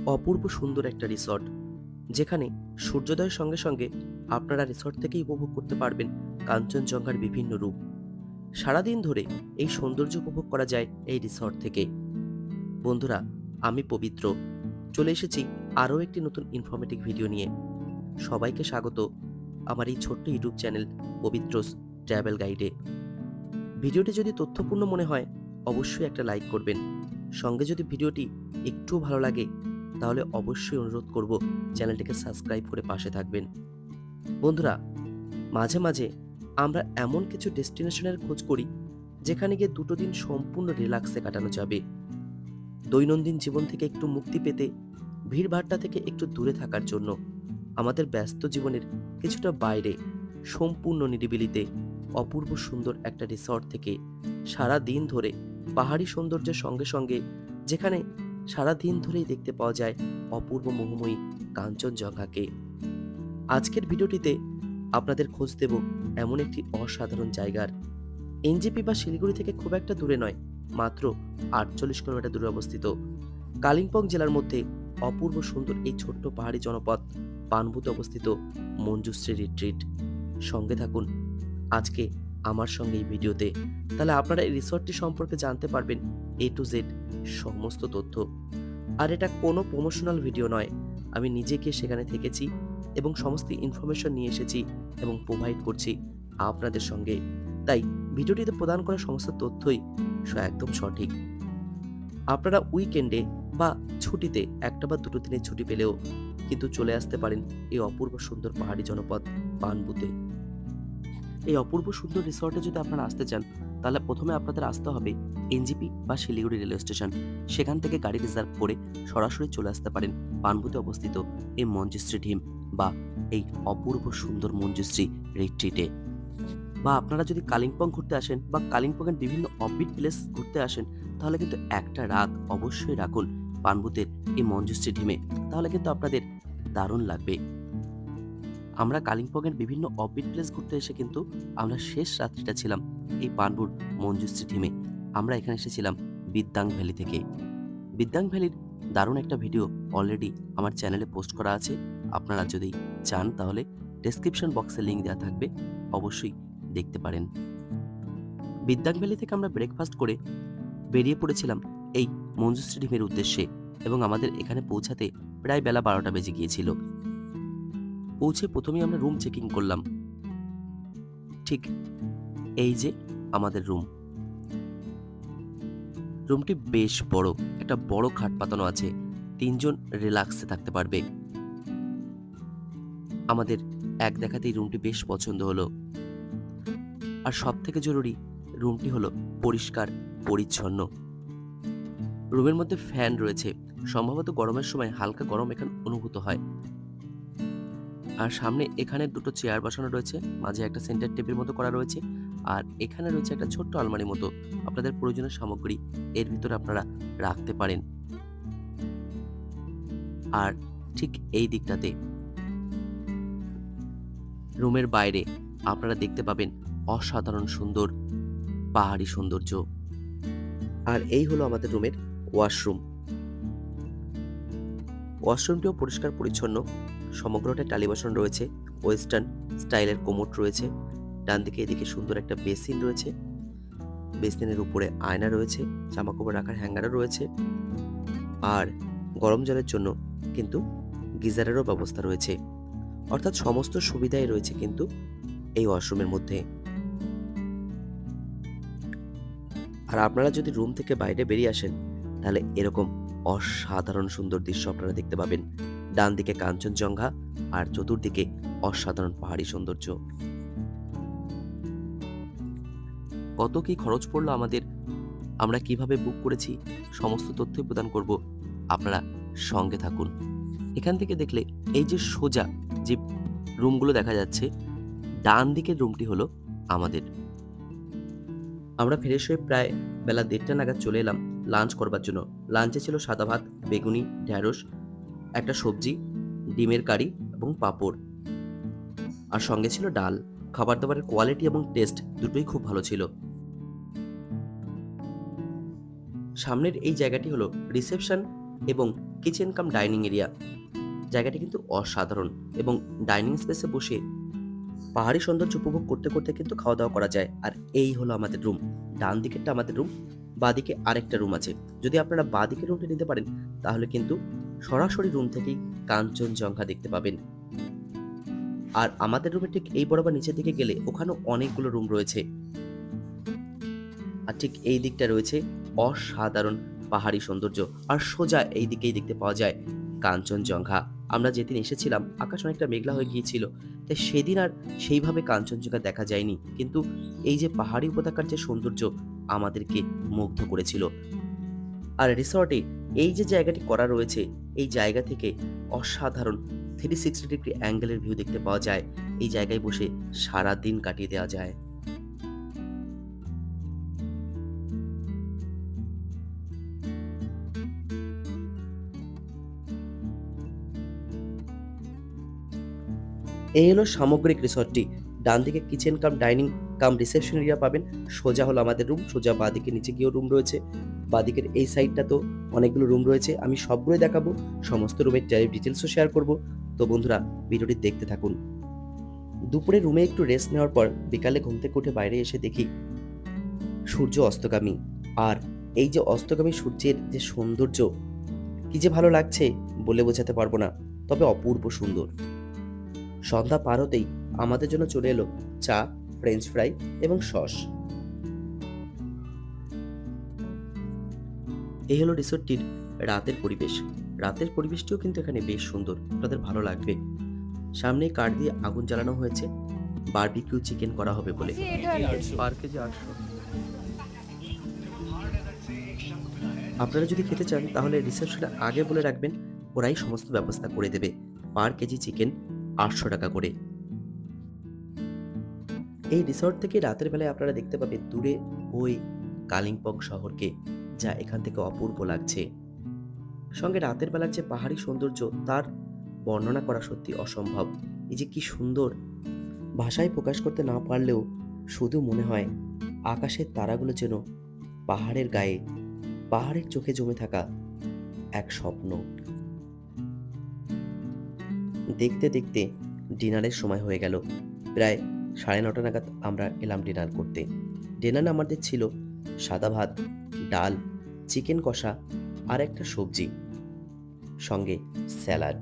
অপূর্ব সুন্দর একটা রিসর্ট, যেখানে সূর্যোদয়ের সঙ্গে সঙ্গে আপনারা রিসর্ট থেকেই উপভোগ করতে পারবেন কাঞ্চনজঙ্ঘার বিভিন্ন রূপ। সারাদিন ধরে এই সৌন্দর্য উপভোগ করা যায় এই রিসর্ট থেকে। বন্ধুরা, আমি পবিত্র চলে এসেছি আরও একটি নতুন ইনফরমেটিভ ভিডিও নিয়ে। সবাইকে স্বাগত আমার এই ছোট্ট ইউটিউব চ্যানেল পবিত্রস ট্রাভেল গাইডে। ভিডিওটি যদি তথ্যপূর্ণ মনে হয় অবশ্যই একটা লাইক করবেন। সঙ্গে যদি ভিডিওটি একটুও ভালো লাগে তাহলে অবশ্যই অনুরোধ করব চ্যানেলটিকে সাবস্ক্রাইব করে পাশে থাকবেন। বন্ধুরা, মাঝে মাঝে আমরা এমন কিছু ডেস্টিনেশনের খোঁজ করি যেখানে গিয়ে দুটো দিন সম্পূর্ণ রিল্যাক্সে কাটানো যাবে। দৈনন্দিন জীবন থেকে একটু মুক্তি পেতে, ভিড়ভাট্টা থেকে একটু দূরে থাকার জন্য, আমাদের ব্যস্ত জীবনের কিছুটা বাইরে সম্পূর্ণ নিরিবিলিতে অপূর্ব সুন্দর একটা রিসর্ট থেকে সারা দিন ধরে পাহাড়ি সৌন্দর্যের সঙ্গে সঙ্গে, যেখানে সারা দিন ধরেই দেখতে পাওয়া যায় অপূর্ব মোহময়ী কাঞ্চনজঙ্ঘাকে। আজকের ভিডিওটিতে আপনাদের খোঁজ দেব এমন একটি অসাধারণ জায়গার। এনজেপি বা শিলিগুড়ি থেকে খুব একটা দূরে নয়, মাত্র 48 কিলোমিটার দূরে অবস্থিত কালিম্পং জেলার মধ্যে অপূর্ব সুন্দর এই ছোট্ট পাহাড়ি জনপদ পানবুতে অবস্থিত মঞ্জুশ্রী রিট্রিট। সঙ্গে থাকুন আজকে আমার সঙ্গে এই ভিডিওতে, তাহলে আপনারা এই রিসর্টটি সম্পর্কে জানতে পারবেন A to Z সমস্ত তথ্য। আর এটা কোনো প্রমোশনাল ভিডিও নয়, আমি নিজে গিয়ে সেখানে থেকেছি এবং সমস্ত ইনফরমেশন নিয়ে এসেছি এবং প্রোভাইড করছি আপনাদের সঙ্গে। তাই ভিডিওটিতে প্রদান করা সমস্ত তথ্যই একদম সঠিক। আপনারা উইকেন্ডে বা ছুটিতে একটা বা দুটো দিনের ছুটি পেলেও কিন্তু চলে আসতে পারেন এই অপূর্ব সুন্দর পাহাড়ি জনপদ পানবুতে। এই অপূর্ব সুন্দর রিসর্টে যদি আপনারা আসতে চান তাহলে প্রথমে আপনাদের আসতে হবে এনজেপি বা শিলিগুড়ি রেলওয়ে স্টেশন। সেখান থেকে গাড়ি রিজার্ভ করে সরাসরি চলে আসতে পারেন পানবুতে অবস্থিত এই মঞ্জুশ্রী ঢিম বা এই অপূর্ব সুন্দর মঞ্জুশ্রী রিট্রিটে। বা আপনারা যদি কালিম্পং ঘুরতে আসেন বা কালিম্পংয়ের বিভিন্ন অফবিট প্লেস ঘুরতে আসেন তাহলে কিন্তু একটা রাত অবশ্যই রাখুন পানবুতের এই মঞ্জুশ্রী ঢিমে, তাহলে কিন্তু আপনাদের দারুণ লাগবে। আমরা কালিম্পংয়ের বিভিন্ন অফবিট প্লেস ঘুরতে এসে কিন্তু আমরা শেষ রাত্রিটা ছিলাম এই পানবুর মঞ্জুশ্রী ঢিমে। আমরা এখানে এসেছিলাম বিদ্যাং ভ্যালি থেকে। বিদ্যাং ভ্যালির দারুণ একটা ভিডিও অলরেডি আমার চ্যানেলে পোস্ট করা আছে, আপনারা যদি চান তাহলে ডেসক্রিপশন বক্সে লিঙ্ক দেওয়া থাকবে, অবশ্যই দেখতে পারেন। বিদ্যাং ভ্যালি থেকে আমরা ব্রেকফাস্ট করে বেরিয়ে পড়েছিলাম এই মঞ্জুশ্রী ঢিমের উদ্দেশ্যে এবং আমাদের এখানে পৌঁছাতে প্রায় বেলা 12টা বেজে গিয়েছিল। পৌঁছে প্রথমেই আমরা রুম চেকিং করলাম। ঠিক এই যে আমাদের রুমটি বেশ বড়, একটা বড় খাট পাতানো আছে, 3 জন রিল্যাক্সে থাকতে পারবে। আমাদের এক দেখাতেই রুমটি বেশ পছন্দ হলো। আর সব থেকে জরুরি, রুমটি হলো পরিষ্কার পরিচ্ছন্ন। রুমের মধ্যে ফ্যান রয়েছে, সম্ভবত গরমের সময় হালকা গরম এখানে অনুভূত হয়। আর সামনে এখানে দুটো চেয়ার বসানো রয়েছে, মাঝে একটা সেন্টার টেবিল মতো করা রয়েছে, আর এখানে রয়েছে একটা ছোট্ট আলমারি মতো, আপনাদের প্রয়োজনীয় সামগ্রী এর ভিতরে আপনারা রাখতে পারেন। আর ঠিক এই দিকটাতে রুমের বাইরে আপনারা দেখতে পাবেন অসাধারণ সুন্দর পাহাড়ি সৌন্দর্য। আর এই হলো আমাদের রুমের ওয়াশরুমটিও পরিষ্কার পরিচ্ছন্ন, সমগ্রটা টালি বসানো রয়েছে, ওয়েস্টার্ন স্টাইলের কোমোড রয়েছে। ডান দিকে এদিকে সুন্দর একটা বেসিন রয়েছে, বেসিনের উপরে আয়না রয়েছে, জামাকাপড় রাখার হ্যাঙ্গারও রয়েছে, আর গরম জলের জন্য কিন্তু গিজারেরও ব্যবস্থা রয়েছে। অর্থাৎ সমস্ত সুবিধাই রয়েছে কিন্তু এই ওয়াশরুমের মধ্যে। আর আপনারা যদি রুম থেকে বাইরে বেরিয়ে আসেন তাহলে এরকম অসাধারণ সুন্দর দৃশ্য আপনারা দেখতে পাবেন। ডান দিকে কাঞ্চনজঙ্ঘা আর চতুর্দিকে অসাধারণ পাহাড়ি সৌন্দর্য। কত কি খরচ পড়লো আমাদের, আমরা কিভাবে বুক করেছি, সমস্ত তথ্যই প্রদান করব, আপনারা সঙ্গে থাকুন। এখান থেকে দেখলে এই যে সোজা যে রুমগুলো দেখা যাচ্ছে, ডান দিকের রুমটি হলো আমাদের। আমরা ফ্রেশ হয়ে প্রায় বেলা 1:30 নাগাদ চলে এলাম লাঞ্চ করবার জন্য। লাঞ্চে ছিল সাদা ভাত, বেগুনি, ঢ্যাঁড়স, একটা সবজি, ডিমের কারি এবং পাঁপড়, আর সঙ্গে ছিল ডাল। খাবার দাবারের কোয়ালিটি এবং টেস্ট দুটোই খুব ভালো ছিল। সামনের এই জায়গাটি হলো রিসেপশন এবং কিচেন কাম ডাইনিং এরিয়া। জায়গাটি কিন্তু অসাধারণ এবং ডাইনিং স্পেসে বসে পাহাড়ি সৌন্দর্য উপভোগ করতে করতে কিন্তু খাওয়া দাওয়া করা যায়। আর এই হলো আমাদের রুম। ডান দিকেরটা আমাদের রুম, বাদিকে আরেকটা রুম আছে। যদি আপনারা বাদিকের রুমটা নিতে পারেন তাহলে কিন্তু সরাসরি রুম থেকেই কাঞ্চনজঙ্ঘা দেখতে পাবেন। আর আমাদের রুমের ঠিক এই বরাবর নিচের দিকে গেলে ওখানেও অনেকগুলো রুম রয়েছে। আর ঠিক এই দিকটা রয়েছে অসাধারণ পাহাড়ি সৌন্দর্য, আর সোজা এই দিকেই দেখতে পাওয়া যায় কাঞ্চনজঙ্ঘা। আমরা যেদিন এসেছিলাম আকাশ অনেকটা মেঘলা হয়ে গিয়েছিল, তাই সেদিন আর সেইভাবে কাঞ্চনজঙ্ঘা দেখা যায়নি, কিন্তু এই যে পাহাড়ি উপত্যকার যে সৌন্দর্য আমাদেরকে মুগ্ধ করেছিল। আর রিসর্টে এই যে জায়গাটি করা রয়েছে, এই জায়গা থেকে অসাধারণ 360 ডিগ্রি অ্যাঙ্গেলের ভিউ দেখতে পাওয়া যায়। এই জায়গায় বসে সারা দিন কাটিয়ে দেওয়া যায়। এই হলো সামগ্রিক রিসর্টটি। ডান দিকে কিচেন কাম ডাইনিং কাম রিসেপশন এরিয়া পাবেন, সোজা হলো আমাদের রুম, সোজা বাদিকে নিচে গিয়েও রুম রয়েছে। বাদিকের এই সাইডটা তো অনেকগুলো রুম রয়েছে, আমি সবগুলোই দেখাবো, সমস্ত রুমের ডিটেলসও শেয়ার করব। তো বন্ধুরা ভিডিওটি দেখতে থাকুন। দুপুরে রুমে একটু রেস্ট নেওয়ার পর বিকালে ঘুম থেকে উঠে বাইরে এসে দেখি সূর্য অস্তগামী। আর এই যে অস্তগামী সূর্যের যে সৌন্দর্য, কি যে ভালো লাগছে বলে বোঝাতে পারবো না, তবে অপূর্ব সুন্দর। সন্ধ্যা পার হতেই আমাদের জন্য চলে এলো চা, ফ্রেঞ্চ ফ্রাই এবং সস। এই হলো রিসোর্টটির রাতের পরিবেশ। রাতের পরিবেশটিও কিন্তু এখানে বেশ সুন্দর, আপনাদের ভালো লাগবে। সামনে কাঠ দিয়ে আগুন জ্বালানো হয়েছে, বারবিকিউ চিকেন করা হবে বলে। পার কেজি 800। আপনারা যদি খেতে চান তাহলে রিসেপশনে আগে বলে রাখবেন, ওরাই সমস্ত ব্যবস্থা করে দেবে। পার কেজি চিকেন 800 টাকা করে। এই রিসর্ট থেকে রাতের বেলায় আপনারা দেখতে পাবেন দূরে ওই কালিম্পং শহরকে, যা এখান থেকে অপূর্ব লাগছে। সঙ্গে রাতের বেলার যে পাহাড়ি সৌন্দর্য, তার বর্ণনা করা সত্যি অসম্ভব। এই যে কি সুন্দর, ভাষায় প্রকাশ করতে না পারলেও শুধু মনে হয় আকাশের তারাগুলো যেন পাহাড়ের গায়ে, পাহাড়ের চোখে জমে থাকা এক স্বপ্ন। দেখতে দেখতে ডিনারের সময় হয়ে গেল। প্রায় 9:30 নাগাদ আমরা এলাম ডিনার করতে। ডিনারে আমাদের ছিল সাদা ভাত, ডাল, চিকেন কষা আর একটা সবজি, সঙ্গে স্যালাড।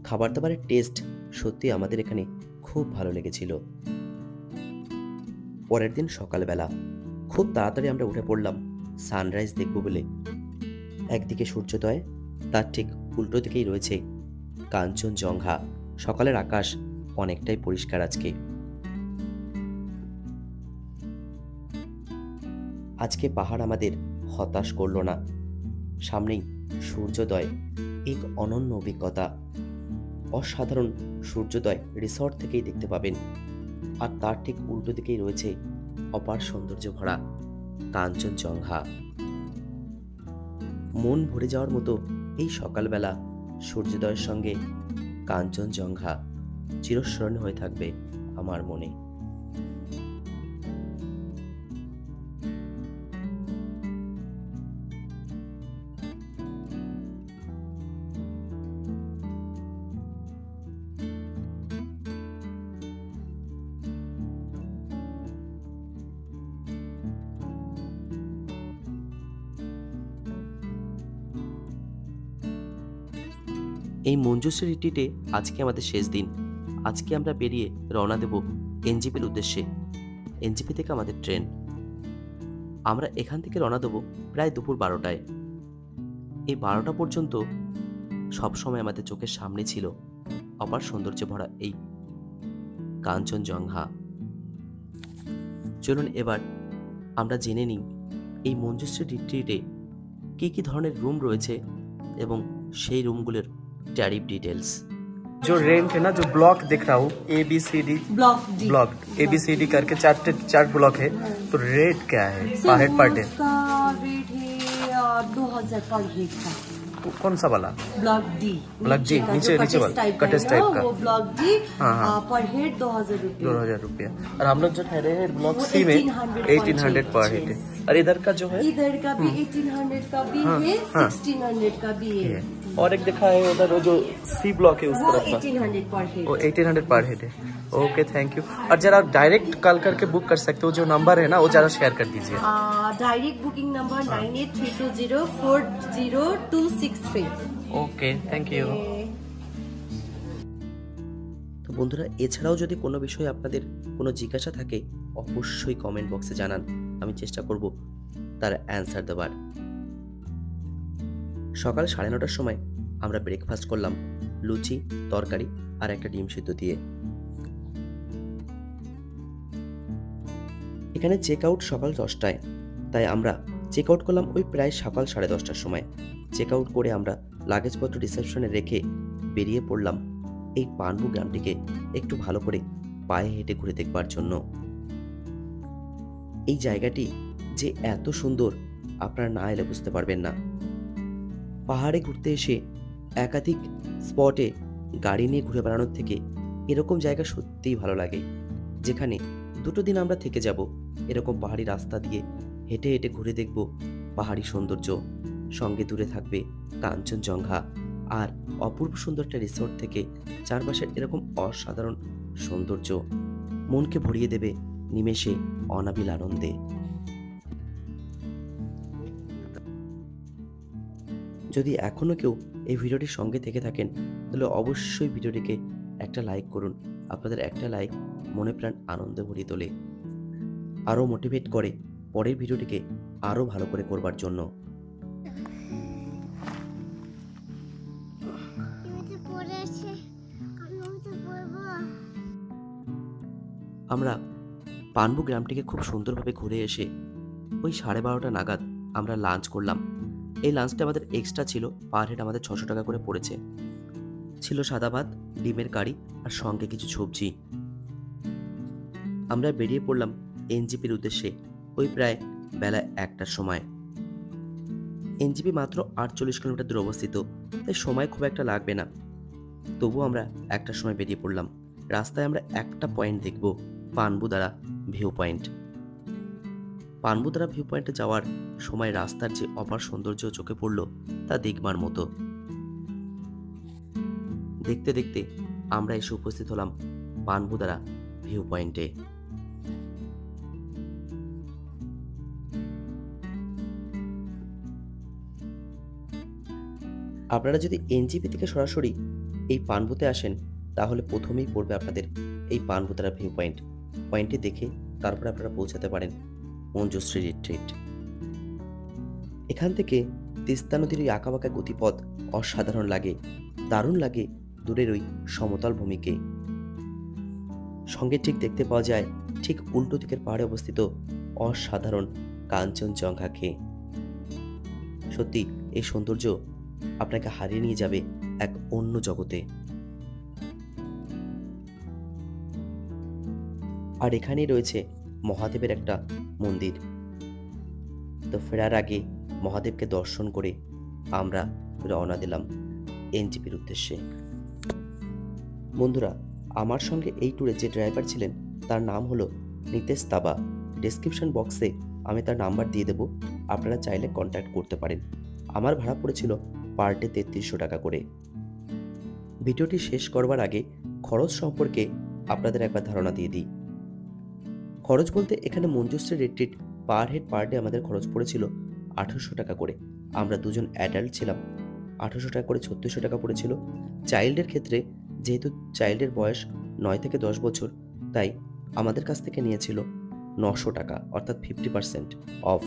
খাবার দাবারের টেস্ট সত্যি আমাদের এখানে খুব ভালো লেগেছিল। পরের দিন সকালবেলা খুব তাড়াতাড়ি আমরা উঠে পড়লাম সানরাইজ দেখব বলে। একদিকে সূর্যোদয়, তার ঠিক উল্টো দিকেই রয়েছে কাঞ্চনজঙ্ঘা। সকালের আকাশ অনেকটাই পরিষ্কার আজকে। আজকে পাহাড় আমাদের হতাশ করলো না। সামনেই সূর্যোদয়, এক অনন্য অভিজ্ঞতা। অসাধারণ সূর্যোদয় রিসর্ট থেকেই দেখতে পাবেন। আর তার ঠিক উল্টো দিকেই রয়েছে অপার সৌন্দর্য ভরা কাঞ্চনজঙ্ঘা। মন ভরে যাওয়ার মতো এই সকালবেলা সূর্যোদয়ের সঙ্গে কাঞ্চনজঙ্ঘা চিরস্মরণীয় হয়ে থাকবে আমার মনে। এই মঞ্জুশ্রী রিট্রিটে আজকে আমাদের শেষ দিন। আজকে আমরা বেরিয়ে রওনা দেব এনজিপির উদ্দেশ্যে। এনজিপি থেকে আমাদের ট্রেন। আমরা এখান থেকে রওনা দেব প্রায় দুপুর 12টায়। এই 12টা পর্যন্ত সবসময় আমাদের চোখের সামনে ছিল অপার সৌন্দর্য ভরা এই কাঞ্চনজঙ্ঘা। চলুন এবার আমরা জেনে নিই এই মঞ্জুশ্রী রিট্রিটে কি কি ধরনের রুম রয়েছে এবং সেই রুমগুলোর टैरिफ डिटेल्स। जो रेंट है ना, जो ब्लॉक दिख रहा हूँ ABCD ब्लॉक ABCD करके चार ब्लॉक है, तो रेट क्या है पर हेड? रेट है 2000 पर हेड का। कौन सा वाला? ब्लॉक डी नीचे वाला कटेज टाइप का, वो ब्लॉक डी पर हेड 2000 रुपया। और हम लोग जो ठहरे हैं ब्लॉक सी में 1800 पर हेड है। और इधर का जो है इधर का भी 1800 का भी है, 1600 का भी है। और एक दिखा है उधर वो जो सी ब्लॉक है उस वो तरफ का, 1800 पर हेड। वो 1800 पर हेड है। Okay, thank you. और जरा डायरेक्ट कॉल करके बुक कर सकते हो, जो नंबर है ना वो जरा शेयर कर दीजिए। Direct booking number 9832040263। Okay, thank you. তো বন্ধুরা, এছাড়াও যদি কোনো বিষয়ে আপনাদের কোনো জিজ্ঞাসা থাকে অবশ্যই কমেন্ট বক্সে জানান, আমি চেষ্টা করব তার অ্যান্সার দেওয়ার। সকাল 9:30টার সময় আমরা ব্রেকফাস্ট করলাম লুচি, তরকারি আর একটা ডিম সিদ্ধ দিয়ে। এখানে চেক আউট সকাল 10টায়, তাই আমরা চেক আউট করলাম ওই প্রায় সকাল 10:30টার সময়। চেক আউট করে আমরা লাগেজপত্র রিসেপশনে রেখে বেরিয়ে পড়লাম এই পানবু গ্রামটিকে একটু ভালো করে পায়ে হেঁটে ঘুরে দেখবার জন্য। এই জায়গাটি যে এত সুন্দর আপনারা না এলে বুঝতে পারবেন না। পাহাড়ে ঘুরতে এসে একাধিক স্পটে গাড়ি নিয়ে ঘুরে বেড়ানোর থেকে এরকম জায়গা সত্যিই ভালো লাগে, যেখানে 2 দিন আমরা থেকে যাব। এরকম পাহাড়ি রাস্তা দিয়ে হেঁটে হেঁটে ঘুরে দেখব পাহাড়ি সৌন্দর্য, সঙ্গে দূরে থাকবে কাঞ্চনজঙ্ঘা আর অপূর্ব সুন্দর একটা রিসোর্ট থেকে চারপাশের এরকম অসাধারণ সৌন্দর্য মনকে ভরিয়ে দেবে নিমেষে অনাবিল আনন্দে। যদি এখনো কেউ এই ভিডিওটির সঙ্গে থেকে থাকেন তাহলে অবশ্যই ভিডিওটিকে একটা লাইক করুন। আপনাদের একটা লাইক মনে প্রাণ আনন্দে ভরিয়ে তোলে, আরও মোটিভেট করে পরের ভিডিওটিকে আরও ভালো করে করবার জন্য। আমরা পানবু গ্রামটিকে খুব সুন্দরভাবে ঘুরে এসে ওই 12:30টা নাগাদ আমরা লাঞ্চ করলাম। এই লাঞ্চটা আমাদের এক্সট্রা ছিল, পার হেড আমাদের 600 টাকা করে পড়েছে। ছিল সাদা ভাত, ডিমের কারি আর সঙ্গে কিছু সবজি। আমরা বেরিয়ে পড়লাম এনজিপির উদ্দেশ্যে ওই প্রায় বেলা 1টার সময়। এনজিপি মাত্র 48 কিলোমিটার দূরে অবস্থিত, তাই সময় খুব একটা লাগবে না। তবু আমরা 1টার সময় বেরিয়ে পড়লাম। রাস্তায় আমরা একটা পয়েন্ট দেখব, পানবুদারা ভিউ পয়েন্ট। পানবুদারা ভিউ পয়েন্টে যাওয়ার সময় রাস্তার যে অপার সৌন্দর্য চোখে পড়ল তা দেখবার মতো। দেখতে দেখতে আমরা এসে উপস্থিত হলাম পানবুদারা ভিউ পয়েন্টে। আপনারা যদি এনজিপি থেকে সরাসরি এই পানবুতে আসেন তাহলে প্রথমেই পড়বে আপনাদের এই পানবুদারা ভিউ পয়েন্ট। পয়েন্টটি দেখে তারপরে আপনারা পৌঁছাতে পারেন মঞ্জুশ্রী রিট্রিট। এখান থেকে তিস্তা নদীর ওই আঁকাবাঁকা গতিপথ অসাধারণ লাগে, দারুণ লাগে দূরের ওই সমতল ভূমিকে। সঙ্গে ঠিক দেখতে পাওয়া যায় ঠিক উল্টো দিকের পাহাড়ে অবস্থিত অসাধারণ কাঞ্চনজঙ্ঘাকে। সত্যি এই সৌন্দর্য আপনাকে হারিয়ে নিয়ে যাবে এক অন্য জগতে। আর এখানেই রয়েছে মহাদেবের একটা মন্দির। তো ফেরার আগে মহাদেবকে দর্শন করে আমরা রওনা দিলাম এনজিপির উদ্দেশ্যে। বন্ধুরা, আমার সঙ্গে এই ট্যুরে যে ড্রাইভার ছিলেন তার নাম হলো নিতেশ তাবা। ডেসক্রিপশন বক্সে আমি তার নাম্বার দিয়ে দেব, আপনারা চাইলে কন্ট্যাক্ট করতে পারেন। আমার ভাড়া পড়েছিল পার ডে 3300 টাকা করে। ভিডিওটি শেষ করবার আগে খরচ সম্পর্কে আপনাদের একবার ধারণা দিয়ে দিই। খরচ বলতে এখানে Manjushree retreat per head per day আমাদের খরচ পড়েছিল 1800 টাকা করে। আমরা দুজন অ্যাডাল্ট ছিলাম, 1800 টাকা করে 3600 টাকা পড়েছিল। চাইল্ডের ক্ষেত্রে যেহেতু চাইল্ডের বয়স 9 থেকে 10 বছর, তাই আমাদের কাছ থেকে নিয়েছিল 900 টাকা, অর্থাৎ 50% অফ।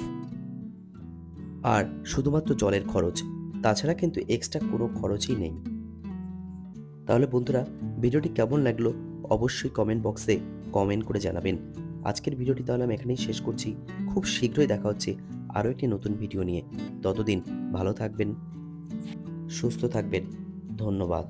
আর শুধুমাত্র জলের খরচ, তাছাড়া কিন্তু এক্সট্রা কোনো খরচই নেই। তাহলে বন্ধুরা, ভিডিওটি কেমন লাগলো অবশ্যই কমেন্ট বক্সে কমেন্ট করে জানাবেন। আজকের ভিডিওটি তাহলে আমি এখানেই শেষ করছি। খুব শীঘ্রই দেখা হচ্ছে আরও একটি নতুন ভিডিও নিয়ে। ততদিন ভালো থাকবেন, সুস্থ থাকবেন। ধন্যবাদ।